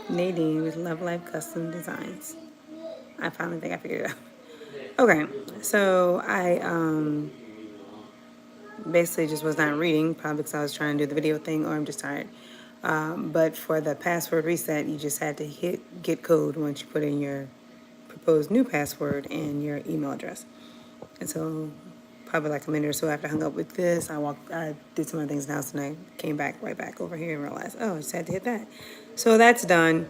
Nadine with Love Life Custom Designs. I finally think I figured it out. Okay, so I basically just was not reading, probably because I was trying to do the video thing or I'm just tired. But for the password reset, you just had to hit get code once you put in your proposed new password and your email address. And so probably like a minute or so after I hung up with this, I did some other things in the house and I came back right back over here and realized, oh, I just had to hit that. So that's done.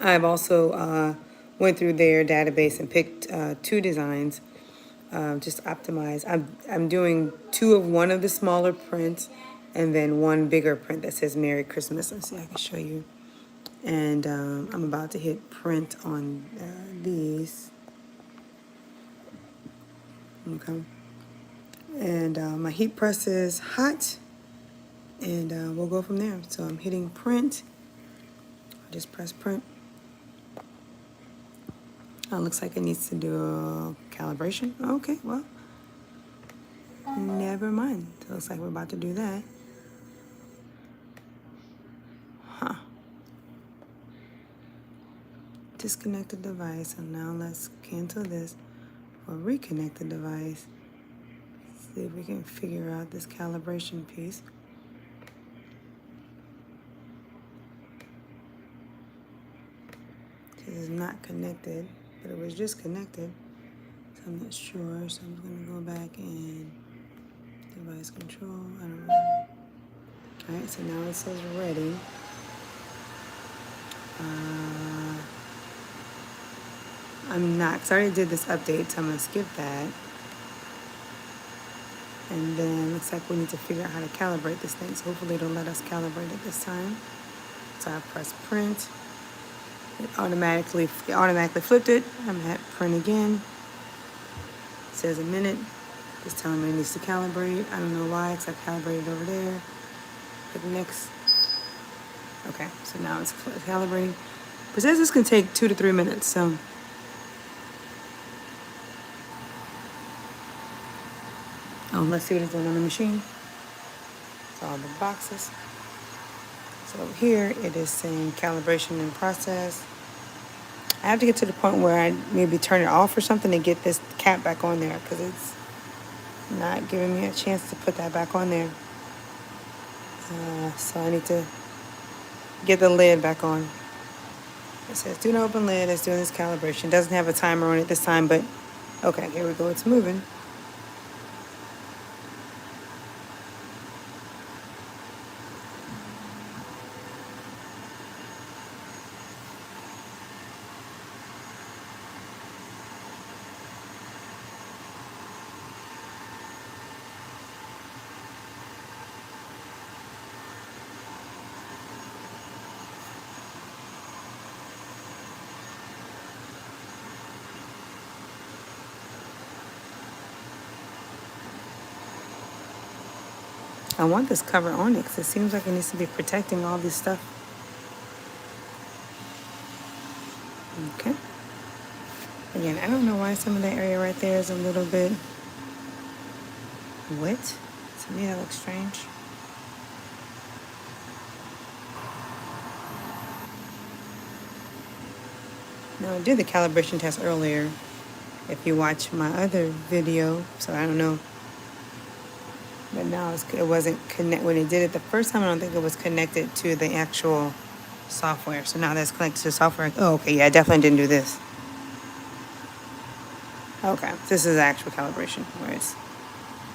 I've also went through their database and picked 2 designs, just optimize. I'm doing 2 of one of the smaller prints and then 1 bigger print that says Merry Christmas. Let's see, I can show you. And I'm about to hit print on these. Okay. And my heat press is hot, and we'll go from there. So I'm hitting print. I just press print. Looks like it needs to do a calibration. Okay, well, never mind. So it looks like we're about to do that. Huh. Disconnect the device. So now let's cancel this or reconnect the device. See if we can figure out this calibration piece. This is not connected, but it was just connected. So I'm not sure. So I'm going to go back and device control. I don't know. All right, so now it says ready. I'm not, because I already did this update, so I'm going to skip that. And then looks like we need to figure out how to calibrate this thing. So hopefully it'll let us calibrate it this time. So I press print. It automatically flipped it. I'm going to hit print again. It says a minute. It's telling me it needs to calibrate. I don't know why, because I calibrated over there. Hit next. Okay, so now it's calibrating. But it says this can take 2 to 3 minutes, so. Oh, let's see what it's doing on the machine. It's all the boxes. So here it is saying calibration in process. I have to get to the point where I maybe turn it off or something to get this cap back on there because it's not giving me a chance to put that back on there. So I need to get the lid back on. It says do not open lid. It's doing this calibration. It doesn't have a timer on it this time, but okay, here we go. It's moving. I want this cover on it because it seems like it needs to be protecting all this stuff. Okay. Again, I don't know why some of that area right there is a little bit wet. To me, that looks strange. Now, I did the calibration test earlier. If you watch my other video, so I don't know. But now it wasn't connected. When it did it the first time, I don't think it was connected to the actual software. So now that's connected to the software. Oh, okay, yeah, I definitely didn't do this. Okay, this is actual calibration where it's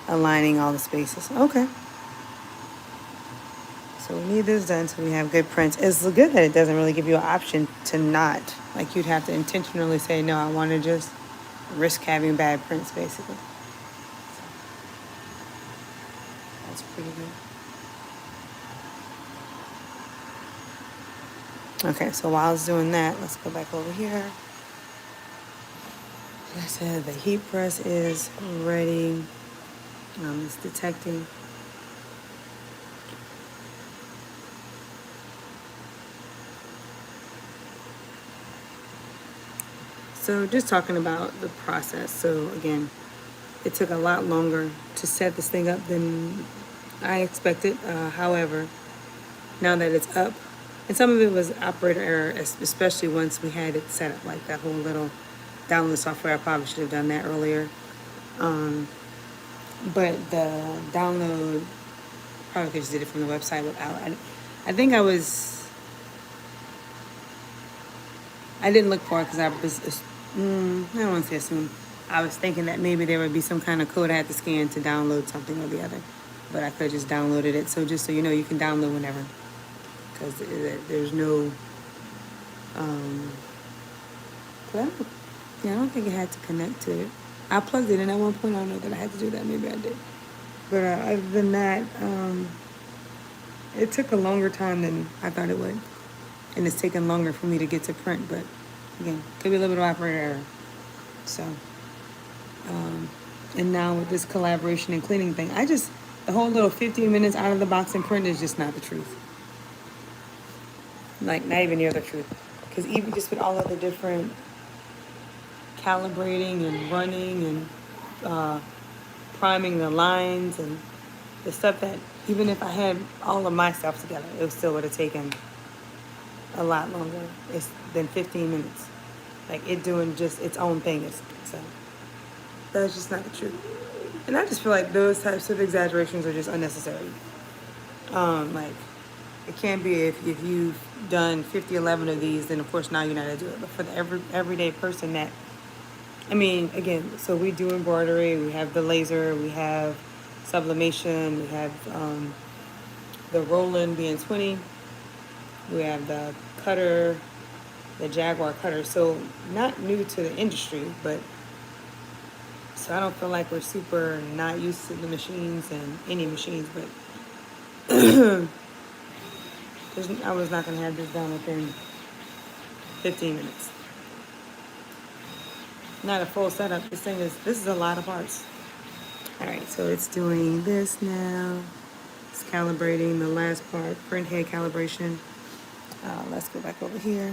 aligning all the spaces. Okay. So we need this done so we have good prints. It's good that it doesn't really give you an option to not. Like you'd have to intentionally say, no, I want to just risk having bad prints, basically. That's pretty good. Okay, so while I was doing that, let's go back over here. Like I said, the heat press is ready. It's detecting. So just talking about the process. So again, it took a lot longer to set this thing up than I expected. However, now that it's up, And some of it was operator error, especially once we had it set up, like that whole little download software. I probably should have done that earlier. But the download, probably could just did it from the website without. I think I didn't look for it because I don't want to say assume. I was thinking that maybe there would be some kind of code I had to scan to download something or the other. But I could have just downloaded it. So just so you know, you can download whenever. Because there's no, but I don't think it had to connect to it. I plugged it in at one point. I don't know that I had to do that. Maybe I did. But other than that, it took a longer time than I thought it would. And it's taken longer for me to get to print. But again, could be a little bit of operator error. So, and now with this collaboration and cleaning thing, the whole little 15 minutes out of the box and print is just not the truth. Like, not even near the truth. Because even just with all of the different calibrating and running and priming the lines and the stuff that, even if I had all of my stuff together, it still would have taken a lot longer than 15 minutes. Like, it doing just its own thing. So, that's just not the truth. And I just feel like those types of exaggerations are just unnecessary. Like, it can't be if you've done 11 of these, then of course now you know how to do it. But for the everyday person that, I mean, again, so we do embroidery, we have the laser, we have sublimation, we have the Roland BN20, we have the cutter, the Jaguar cutter. So not new to the industry, but so I don't feel like we're super not used to the machines and any machines, but I was not going to have this done within 15 minutes. Not a full setup. This is a lot of parts. All right, so it's doing this now. It's calibrating the last part, print head calibration. Let's go back over here.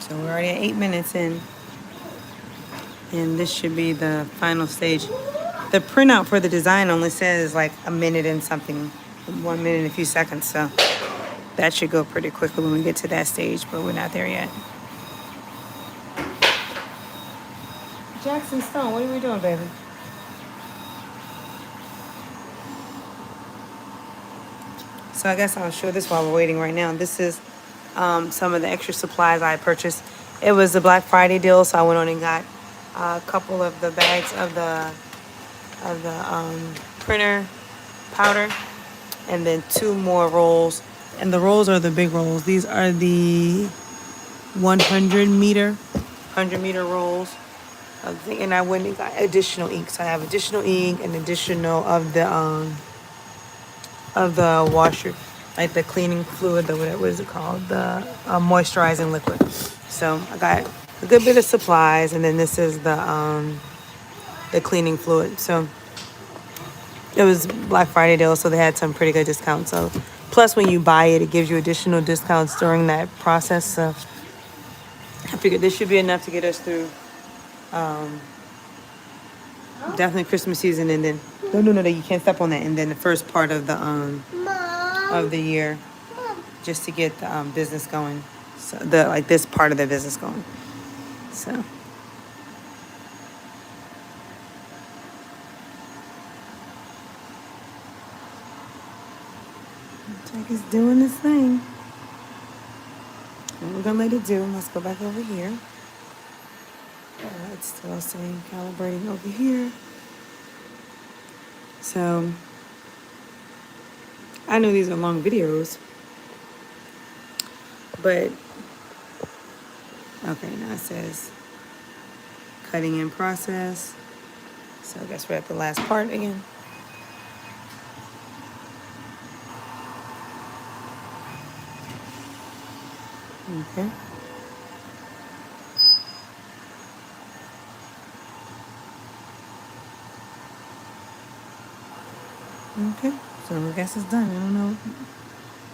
So we're already at 8 minutes in. And this should be the final stage. The printout for the design only says like a minute and something, 1 minute and a few seconds. So that should go pretty quickly when we get to that stage, but we're not there yet. Jackson Stone, what are we doing, baby? So I guess I'll show this while we're waiting right now. This is some of the extra supplies I purchased. It was a Black Friday deal, so I went on and got a couple of the bags of the printer powder, and then 2 more rolls. And the rolls are the big rolls. These are the 100 meter rolls. And I went and got additional ink. So I have additional ink and additional of the washer, like the cleaning fluid, what is it called? The moisturizing liquid. So I got a good bit of supplies, and then this is the cleaning fluid. So it was Black Friday deal, so they had some pretty good discounts. So plus when you buy it, it gives you additional discounts during that process. So I figured this should be enough to get us through definitely Christmas season, and then no, you can't step on that. And then the first part of the year, just to get the business going. So this part of the business going. So looks like it's doing this thing. And we're gonna let it do. Let's go back over here. It's still saying calibrating over here. So I know these are long videos, But, okay, now it says cutting in process. So I guess we're at the last part again. Okay. Okay, so I guess it's done. I don't know.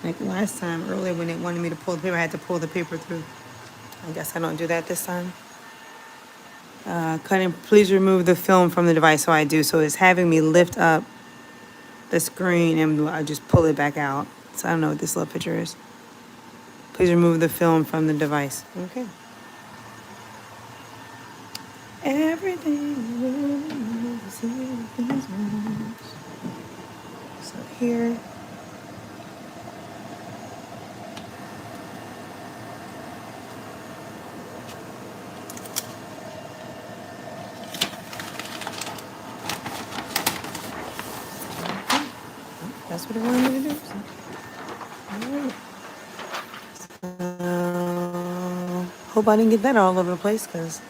Like last time, earlier when it wanted me to pull the paper, I had to pull the paper through. I guess I don't do that this time. Cutting, please remove the film from the device. So I do. So it's having me lift up the screen and I just pull it back out. So I don't know what this little picture is. Please remove the film from the device. Okay. Everything you see is wrong. So here. That's what it wanted me to do. So, hope I didn't get that all over the place because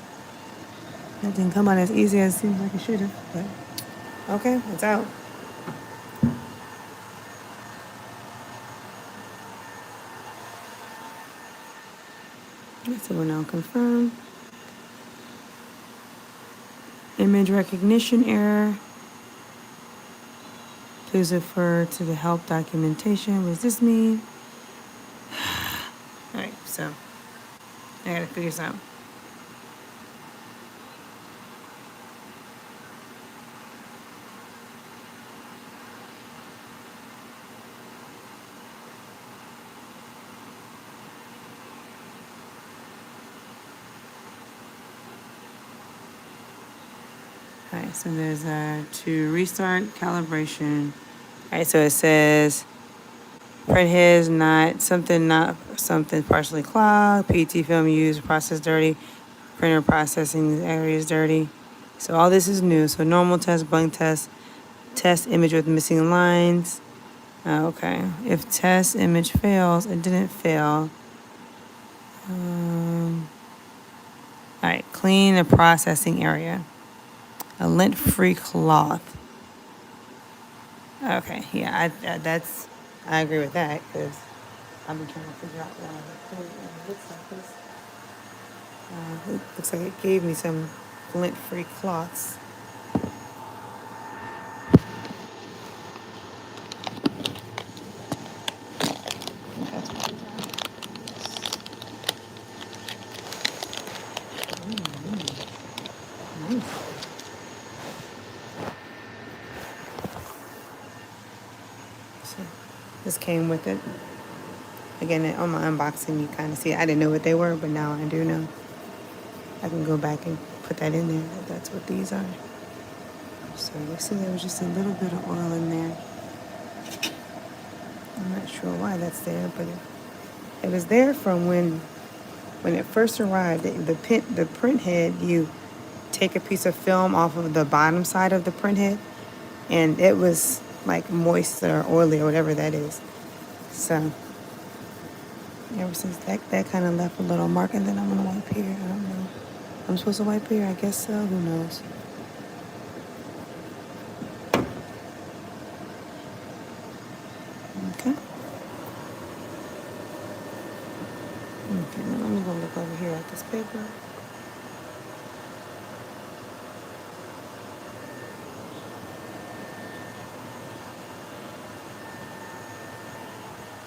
that didn't come out as easy as it seems like it should have. But okay, it's out. So we're now confirmed. Image recognition error. Please refer to the help documentation. What does this mean? All right, so I gotta figure this out. All right, so there's to restart calibration. All right, so it says print head is not something partially clogged. PET film used, process dirty. Printer processing area is dirty. So all this is new. So normal test, blank test, test image with missing lines. Okay, if test image fails, it didn't fail. All right, clean the processing area. A lint-free cloth. Okay, yeah, I agree with that because I've been trying to figure out why it looks like this. It looks like it gave me some lint-free cloths. So this came with it. Again, on my unboxing, you kind of see it. I didn't know what they were, but now I do know. I can go back and put that in there. That's what these are. So you see there was just a little bit of oil in there. I'm not sure why that's there, but it was there from when it first arrived. The print head, you take a piece of film off of the bottom side of the print head, and it was like moist or oily or whatever that is. So ever since that kind of left a little mark, and then I'm gonna wipe here. I don't know. I'm supposed to wipe here? I guess so. Who knows? Okay. Okay, now let me go look over here at this paper.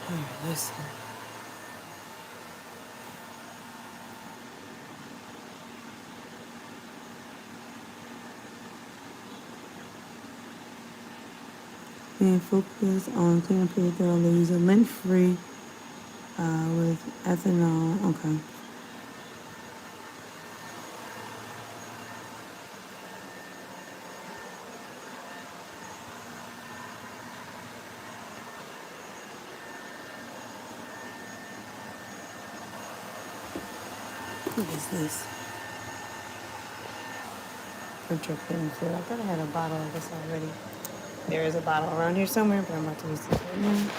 All right, listen. And focus on cleaning paper thoroughly. Use a lint-free with ethanol. Okay. What is this? Printer cleaning fluid. I thought I had a bottle of this already. There is a bottle around here somewhere, but I'm about to use this right now.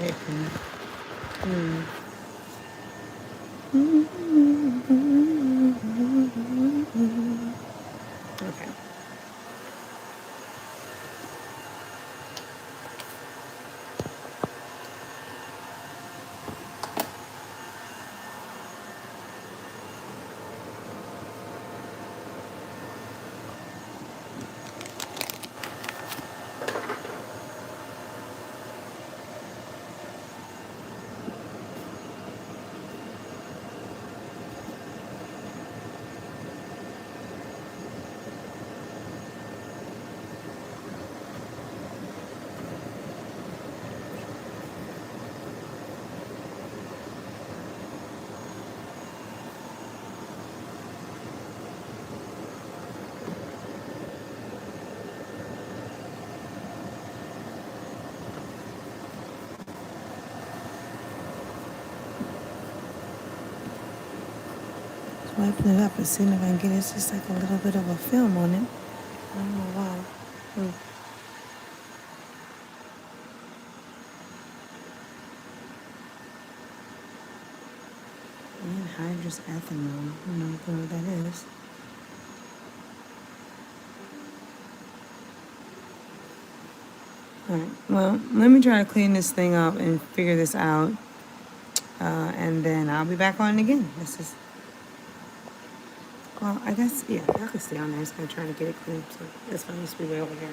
paper. Okay. Wiping it up and seeing if I can get it. It's just like a little bit of a film on it. I don't know why. Anhydrous ethanol. I don't know what that is. Alright, well, let me try to clean this thing up and figure this out. And then I'll be back on it again. This is, well, I guess, yeah, y'all can stay on there. I'm just going to try to get it clean. So that's why I used to be way over here.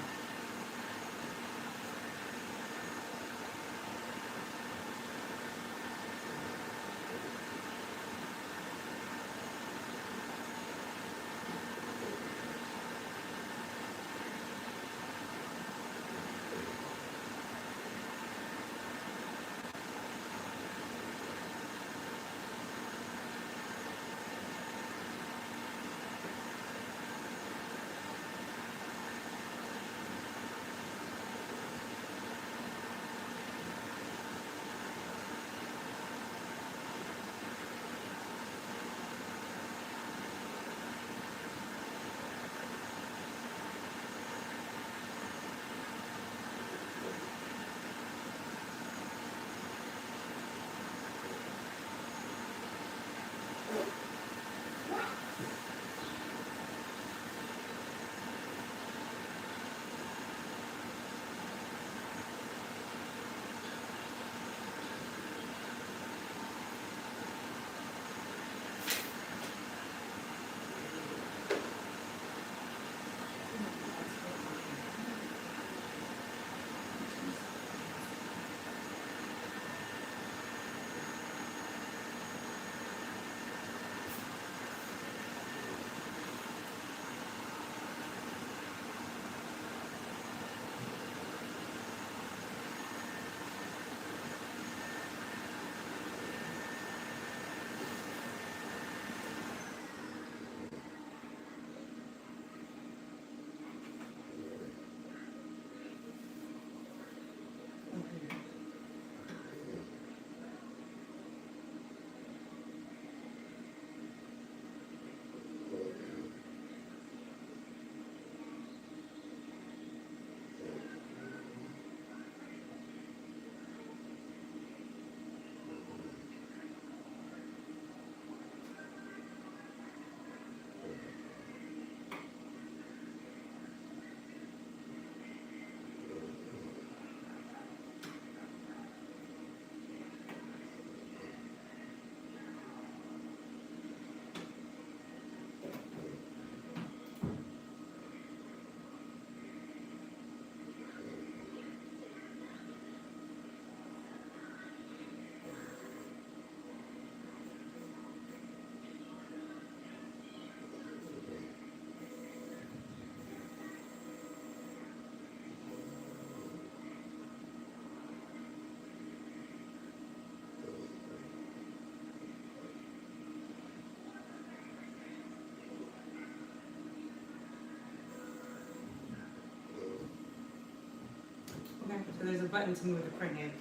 Okay, so there's a button to move the print head.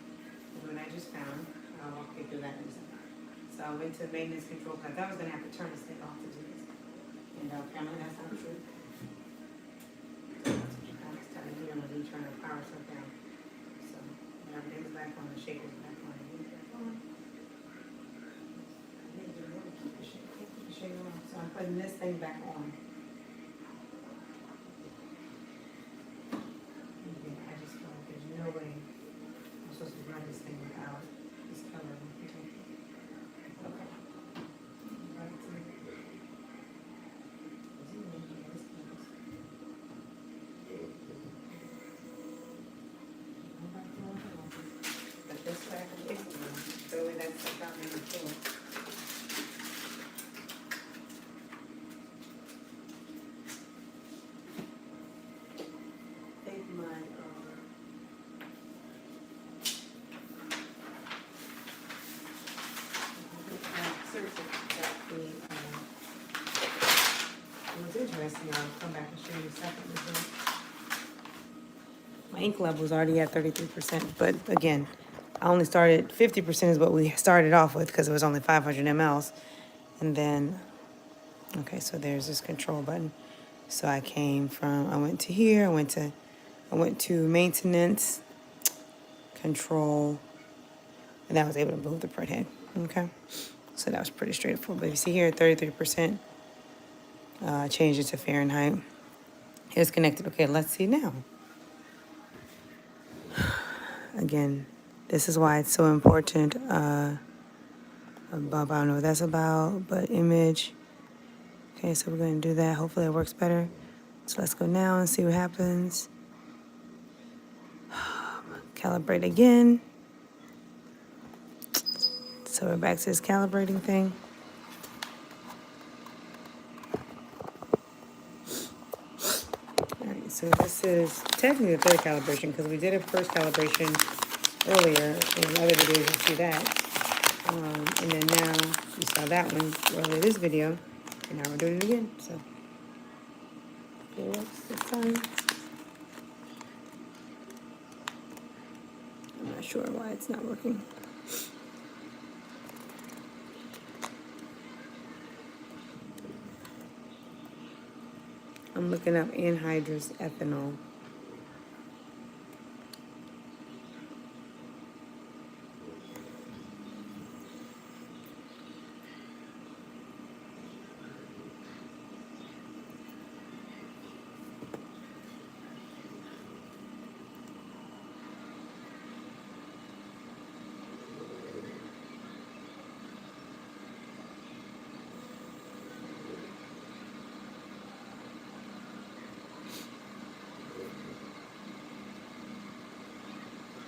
The one I just found. I'll walk you through that in a second. So I went to maintenance control because I thought I was going to have to turn this thing off to do this. And apparently that's not true. I was telling you, I'm going to turn the power stuff down. So everything's back on, the shaker's back. putting this thing back on. Okay, I just feel like there's no way I'm supposed to run this thing without this cover. Okay. Right to but this way I can get it. So that's the problem in the floor. Take my search that it was interesting. I'll come back and show you a second. My ink level was already at 33%, but again, I only started, 50% is what we started off with because it was only 500 mLs. And then, okay, so there's this control button. So I went to here, I went to maintenance, control, and I was able to move the print head, okay? So that was pretty straightforward. But you see here, 33%, changed it to Fahrenheit. Here's connected. Okay, let's see now. Again, this is why it's so important. Above, I don't know what that's about, but image. Okay, so we're going to do that. Hopefully it works better. So let's go now and see what happens. Calibrate again. So we're back to this calibrating thing. All right, so this is technically the third calibration because we did a first calibration earlier. In other videos, you see that. And then now you saw that one earlier this video, and now we're doing it again. So it works this time. I'm not sure why it's not working. I'm looking up anhydrous ethanol.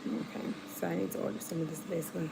Okay, so I need to order some of this basically.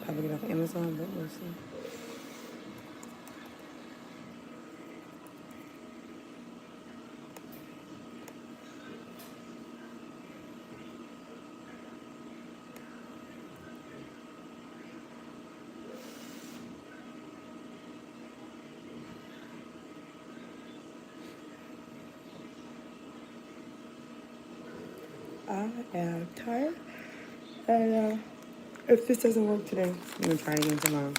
Probably get off Amazon, but we'll see. I am tired, and if this doesn't work today, I'm gonna try again tomorrow.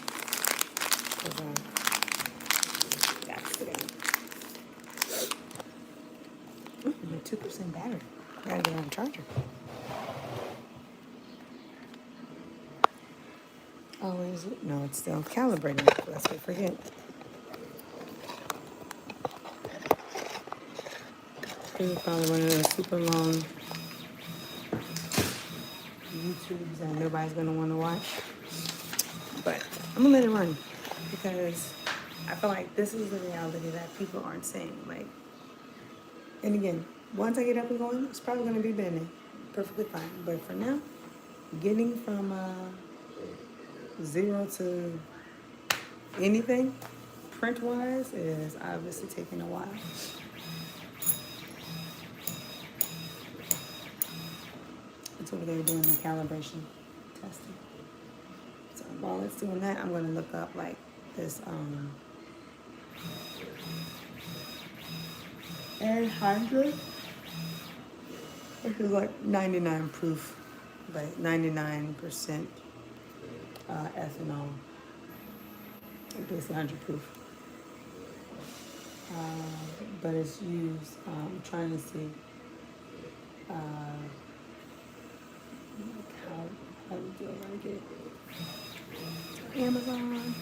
That's today. Oh, I'm at 2% battery. I gotta get on the charger. Oh, is it? No, it's still calibrating. Lest I forget. This is probably one of those super long YouTubes that nobody's gonna want to watch. But I'm gonna let it run because I feel like this is the reality that people aren't saying. Like, and again, once I get up and going, it's probably gonna be bending perfectly fine. But for now, getting from 0 to anything print-wise is obviously taking a while. That's what they're doing, the calibration testing. So while it's doing that, I'm gonna look up like this anhydrous, which is like 99 proof, but 99% ethanol, basically 100 proof. But it's used, I'm trying to see like how to do it. Let me get it. Amazon.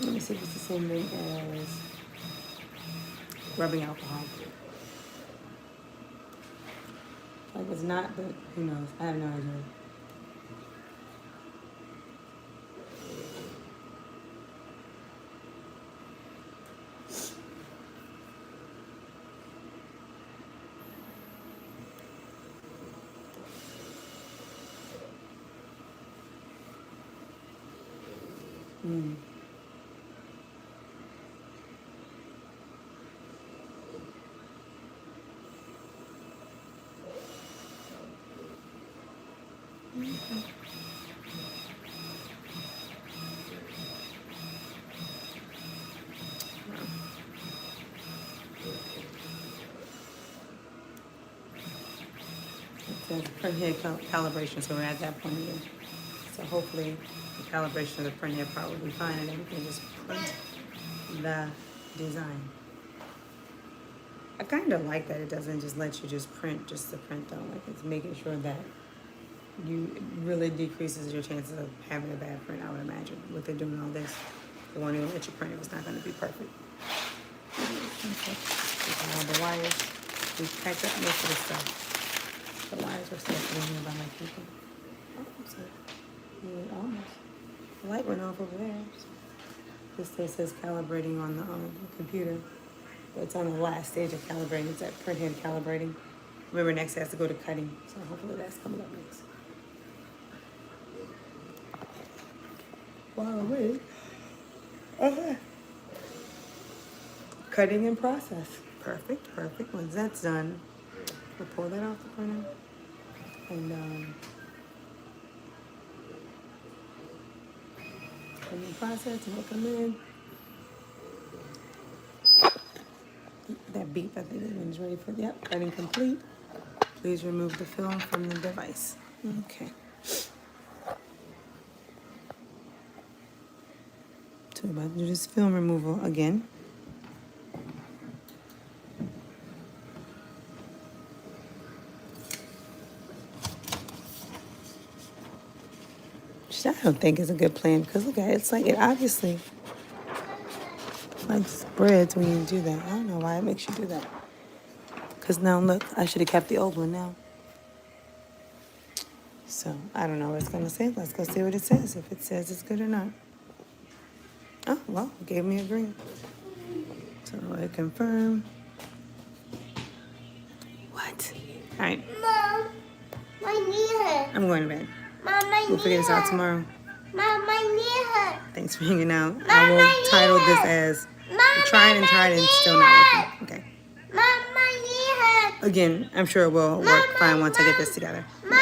Let me see if it's the same thing as rubbing alcohol. Like it's not, but who knows? I have no idea. It says print head calibration, so we're at that point again. So hopefully the calibration of the print head part will be fine, and then we can just print the design. I kind of like that it doesn't just let you just print just to print though. Like it's making sure that it really decreases your chances of having a bad print, I would imagine, with it doing all this. They won't even let you print if it's not going to be perfect. All the wires, we packed up most of the stuff. The wires are still sitting here by my people. Oh, so, yeah, almost. The light went off over there. This still says calibrating on the computer. But it's on the last stage of calibrating. It's at print head calibrating. Remember, next it has to go to cutting. So hopefully that's coming up next. Wow, wait. Okay. Cutting in process. Perfect, perfect. Once that's done, we'll pull that off the printer. And cutting in process, and we'll come in. That beep, I think everyone's ready for, yep, cutting complete. Please remove the film from the device. Okay. So we're about to do this film removal again. Which I don't think is a good plan, because look at it, it's like it obviously like spreads when you do that. I don't know why it makes you do that. Because now look, I should have kept the old one now. So I don't know what it's gonna say. Let's go see what it says, if it says it's good or not. Oh, well, it gave me a green. So I confirm. What? All right. Mom, my knee hurts. I'm going to bed. Mom, my We'll knee figure this out hurts. tomorrow. Mom, my knee hurts. Thanks for hanging out. Mom, I will my title knee this hurts. as Mom, tried and tried and still not working. Okay. Mom, my knee hurts. Again, I'm sure it will work fine once I get this together. Mom,